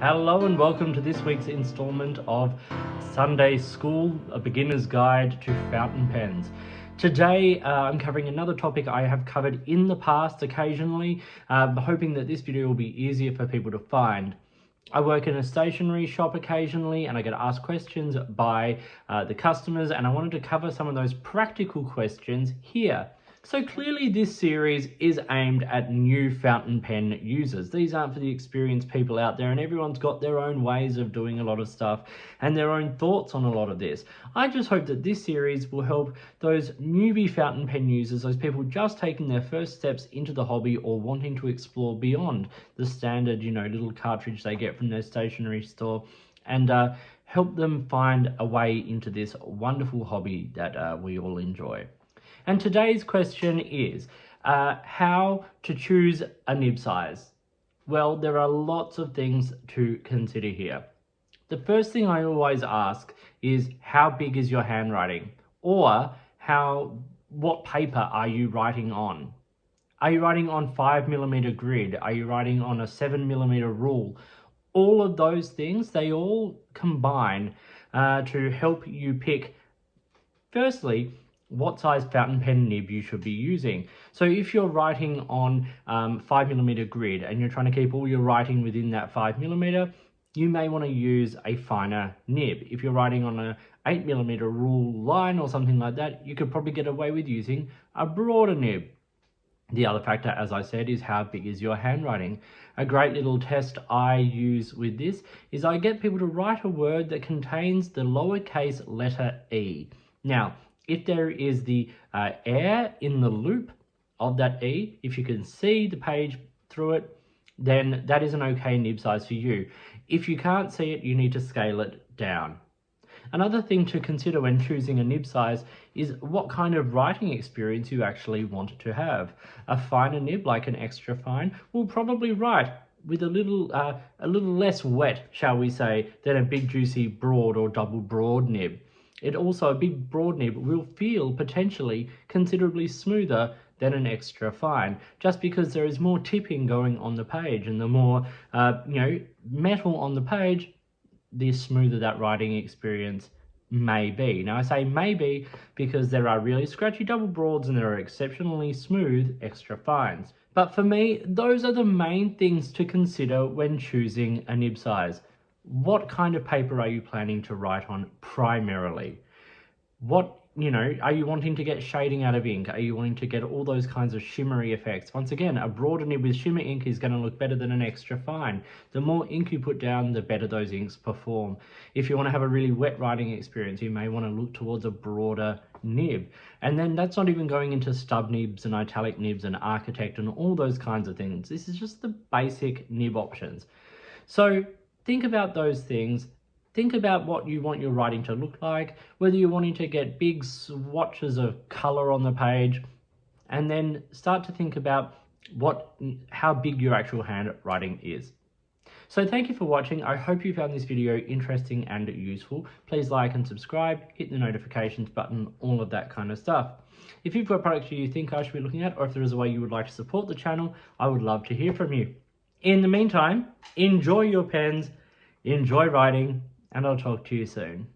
Hello and welcome to this week's installment of Sunday School, a beginner's guide to fountain pens. Today I'm covering another topic I have covered in the past occasionally, hoping that this video will be easier for people to find. I work in a stationery shop occasionally and I get asked questions by the customers, and I wanted to cover some of those practical questions here. So clearly this series is aimed at new fountain pen users. These aren't for the experienced people out there, and everyone's got their own ways of doing a lot of stuff and their own thoughts on a lot of this. I just hope that this series will help those newbie fountain pen users, those people just taking their first steps into the hobby or wanting to explore beyond the standard, little cartridge they get from their stationery store, and help them find a way into this wonderful hobby that we all enjoy. And today's question is how to choose a nib size. Well, there are lots of things to consider here. The first thing I always ask is, how big is your handwriting? Or what paper are you writing on? Are you writing on 5mm grid? Are you writing on a 7mm rule? All of those things, they all combine to help you pick, firstly, what size fountain pen nib you should be using. So if you're writing on 5mm grid and you're trying to keep all your writing within that 5mm, you may want to use a finer nib. If you're writing on a 8mm rule line or something like that, you could probably get away with using a broader nib. The other factor, as I said, is how big is your handwriting. A great little test I use with this is I get people to write a word that contains the lowercase letter e. Now, if there is the air in the loop of that E, if you can see the page through it, then that is an okay nib size for you. If you can't see it, you need to scale it down. Another thing to consider when choosing a nib size is what kind of writing experience you actually want to have. A finer nib, like an extra fine, will probably write with a little less wet, shall we say, than a big juicy broad or double broad nib. A big broad nib will feel potentially considerably smoother than an extra fine, just because there is more tipping going on the page, and the more metal on the page, the smoother that writing experience may be. Now I say maybe because there are really scratchy double broads and there are exceptionally smooth extra fines. But for me, those are the main things to consider when choosing a nib size. What kind of paper are you planning to write on primarily? Are you wanting to get shading out of ink? Are you wanting to get all those kinds of shimmery effects? Once again, a broader nib with shimmer ink is going to look better than an extra fine. The more ink you put down, the better those inks perform. If you want to have a really wet writing experience, you may want to look towards a broader nib. And then that's not even going into stub nibs and italic nibs and architect and all those kinds of things. This is just the basic nib options. So think about those things. Think about what you want your writing to look like, whether you're wanting to get big swatches of color on the page, and then start to think about how big your actual handwriting is. So thank you for watching. I hope you found this video interesting and useful. Please like and subscribe, hit the notifications button, all of that kind of stuff. If you've got products you think I should be looking at, or if there is a way you would like to support the channel, I would love to hear from you. In the meantime, enjoy your pens, enjoy writing, and I'll talk to you soon.